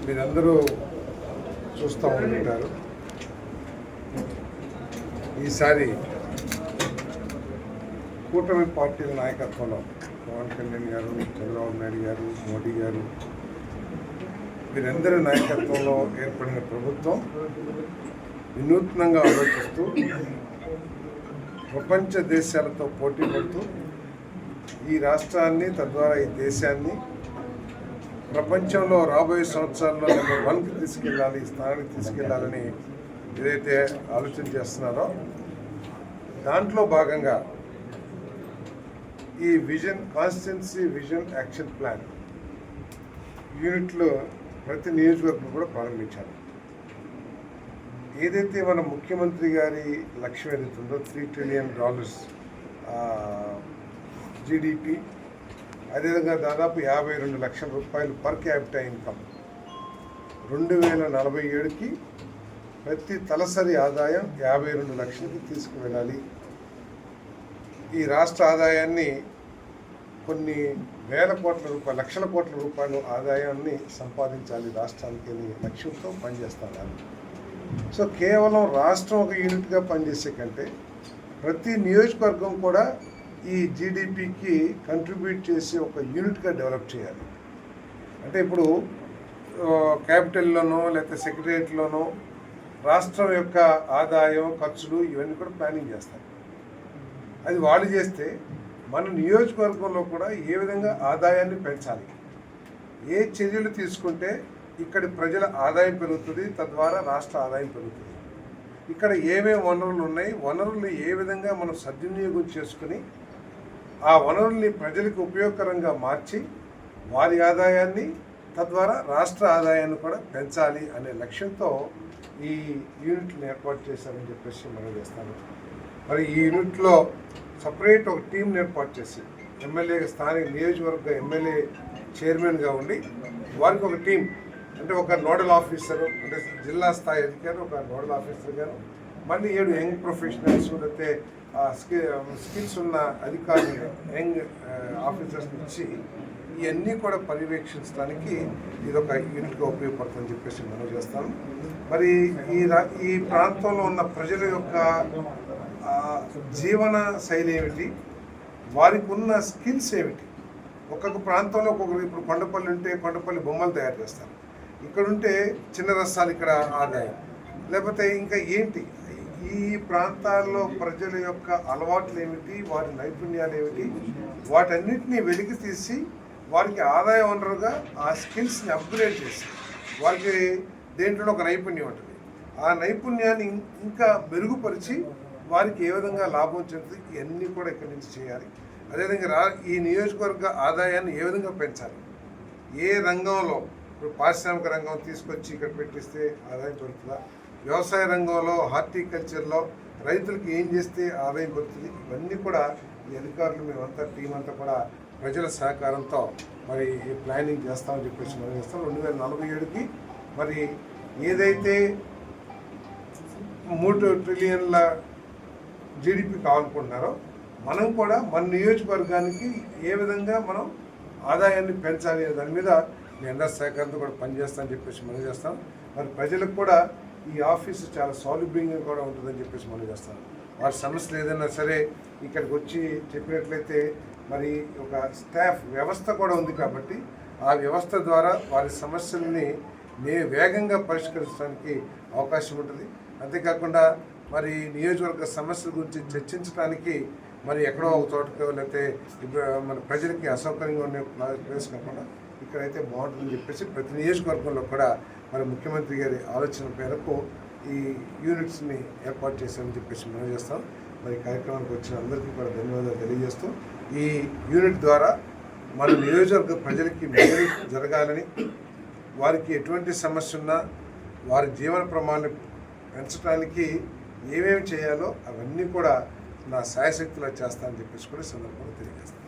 మీరందరూ చూస్తూ ఉంటారు. ఈసారి కూటమి పార్టీల నాయకత్వంలో పవన్ కళ్యాణ్ గారు, చంద్రబాబు నాయుడు గారు, మోడీ గారు వీరందరి నాయకత్వంలో ఏర్పడిన ప్రభుత్వం వినూత్నంగా ఆలోచిస్తూ ప్రపంచ దేశాలతో పోటీ పడుతూ ఈ రాష్ట్రాన్ని తద్వారా ఈ దేశాన్ని ప్రపంచంలో రాబోయే సంవత్సరాల్లో నెంబర్ 1కి తీసుకెళ్ళాలి, ఈ స్థానానికి తీసుకెళ్లాలని ఏదైతే ఆలోచన చేస్తున్నారో దాంట్లో భాగంగా ఈ కాన్స్టిట్యున్సీ విజన్ యాక్షన్ ప్లాన్ యూనిట్లో ప్రతి నియోజకవర్గం కూడా ప్రారంభించారు. ఏదైతే మన ముఖ్యమంత్రి గారి లక్ష్యం ఏదైతుందో $3 ట్రిలియన్ జీడిపి, అదేవిధంగా దాదాపు 52 లక్షల రూపాయలు పర్ క్యాపిటా ఇన్కమ్ 2047కి ప్రతి తలసరి ఆదాయం 52 లక్షలకి తీసుకువెళ్ళాలి. ఈ రాష్ట్ర ఆదాయాన్ని కొన్ని వేల కోట్ల రూపాయలు, లక్షల కోట్ల రూపాయలు ఆదాయాన్ని సంపాదించాలి రాష్ట్రానికి అని లక్ష్యంతో పనిచేస్తున్నారు. సో కేవలం రాష్ట్రం ఒక యూనిట్గా పనిచేసే కంటే ప్రతి నియోజకవర్గం కూడా ఈ జీడిపికి కంట్రిబ్యూట్ చేసి ఒక యూనిట్గా డెవలప్ చేయాలి. అంటే ఇప్పుడు క్యాపిటల్లోనో లేకపోతే సెక్రటరియట్లోనో రాష్ట్రం యొక్క ఆదాయం, ఖర్చులు ఇవన్నీ కూడా ప్లానింగ్ చేస్తారు. అది వాళ్ళు చేస్తే మన నియోజకవర్గంలో కూడా ఏ విధంగా ఆదాయాన్ని పెంచాలి, ఏ చర్యలు తీసుకుంటే ఇక్కడి ప్రజల ఆదాయం పెరుగుతుంది, తద్వారా రాష్ట్ర ఆదాయం పెరుగుతుంది, ఇక్కడ ఏమేమి వనరులు ఉన్నాయి, వనరుల్ని ఏ విధంగా మనం సద్వినియోగం చేసుకుని ఆ వనరుల్ని ప్రజలకు ఉపయోగకరంగా మార్చి వారి ఆదాయాన్ని తద్వారా రాష్ట్ర ఆదాయాన్ని కూడా పెంచాలి అనే లక్ష్యంతో ఈ యూనిట్ని ఏర్పాటు చేశారని చెప్పేసి మనం చేస్తాను. మరి ఈ యూనిట్లో సపరేట్ ఒక టీంని ఏర్పాటు చేసి ఎమ్మెల్యే స్థానిక నియోజకవర్గ ఎమ్మెల్యే చైర్మన్గా ఉండి వారికి ఒక టీం, అంటే ఒక నోడల్ ఆఫీసరు, అంటే జిల్లా స్థాయి అధికారి, ఒక నోడల్ ఆఫీసర్ గాను, మళ్ళీ 7 యంగ్ ప్రొఫెషనల్స్, లేకపోతే స్కిల్స్ ఉన్న అధికారులు, యంగ్ ఆఫీసర్స్ నుంచి ఇవన్నీ కూడా పర్యవేక్షించడానికి ఇది ఒక యూనిట్గా ఉపయోగపడుతుందని చెప్పేసి మనం చేస్తాము. మరి ఈ ప్రాంతంలో ఉన్న ప్రజల యొక్క జీవన శైలి ఏమిటి, వారికి ఉన్న స్కిల్స్ ఏమిటి, ఒక్కొక్క ప్రాంతంలో ఒక్కొక్కరు, ఇప్పుడు కొండపల్లి ఉంటే కొండపల్లి బొమ్మలు తయారు చేస్తారు, ఇక్కడ ఉంటే చిన్న రసాలు ఇక్కడ ఆదాయం, లేకపోతే ఇంకా ఏంటి ఈ ప్రాంతాల్లో ప్రజల యొక్క అలవాట్లు ఏమిటి, వారి నైపుణ్యాలు ఏమిటి, వాటన్నిటినీ వెలికి తీసి వారికి ఆదాయ వనరుగా ఆ స్కిల్స్ని అప్గ్రేడ్ చేసి వారికి దేంట్లో ఒక నైపుణ్యం ఉంటుంది, ఆ నైపుణ్యాన్ని ఇంకా మెరుగుపరిచి వారికి ఏ విధంగా లాభం చెందుతుంది, ఇవన్నీ కూడా ఇక్కడి నుంచి చేయాలి. అదేవిధంగా ఈ నియోజకవర్గ ఆదాయాన్ని ఏ విధంగా పెంచాలి, ఏ రంగంలో, ఇప్పుడు పారిశ్రామిక రంగం తీసుకొచ్చి ఇక్కడ పెట్టిస్తే ఆదాయం పెరుగుతుందా, వ్యవసాయ రంగంలో హార్టికల్చర్లో రైతులకు ఏం చేస్తే ఆదాయం పెరుగుతుంది, ఇవన్నీ కూడా ఈ అధికారులు మేమంతా టీం అంతా కూడా ప్రజల సహకారంతో మరి ప్లానింగ్ చేస్తామని చెప్పేసి మనం చేస్తాం. 2047కి మరి ఏదైతే 3 ట్రిలియన్ల జీడిపి కావాలనుకుంటున్నారో మనం కూడా మన నియోజకవర్గానికి ఏ విధంగా మనం ఆదాయాన్ని పెంచాలి అనే దాని మీద మీ అందరి సహకారంతో కూడా పనిచేస్తామని చెప్పేసి మనం చేస్తాం. మరి ప్రజలకు కూడా ఈ ఆఫీసు చాలా సౌలభ్యంగా కూడా ఉంటుందని చెప్పేసి మనం చేస్తాం. వారి సమస్యలు ఏదైనా సరే ఇక్కడికి వచ్చి చెప్పినట్లయితే మరి ఒక స్టాఫ్ వ్యవస్థ కూడా ఉంది కాబట్టి ఆ వ్యవస్థ ద్వారా వారి సమస్యల్ని వేగంగా పరిష్కరించడానికి అవకాశం ఉంటుంది. అంతేకాకుండా మరి నియోజకవర్గ సమస్యల గురించి చర్చించడానికి మరి ఎక్కడో ఒక చోటకో లేకపోతే మన ప్రజలకి అసౌకర్యంగా ఉండే ప్లేస్ కాకుండా ఇక్కడైతే బాగుంటుందని చెప్పేసి ప్రతి నియోజకవర్గంలో కూడా మరి ముఖ్యమంత్రి గారి ఆలోచన మేరకు ఈ యూనిట్స్ని ఏర్పాటు చేశామని చెప్పేసి మనం చేస్తాం. మరి కార్యక్రమానికి వచ్చిన అందరికీ కూడా ధన్యవాదాలు తెలియజేస్తూ ఈ యూనిట్ ద్వారా మన నియోజకవర్గ ప్రజలకి మేలు జరగాలని, వారికి ఎటువంటి సమస్య ఉన్నా వారి జీవన ప్రమాణాన్ని పెంచడానికి ఏమేమి చేయాలో అవన్నీ కూడా నా శాయశక్తిలో చేస్తానని చెప్పేసి కూడా సందర్భంగా తెలియజేస్తాను.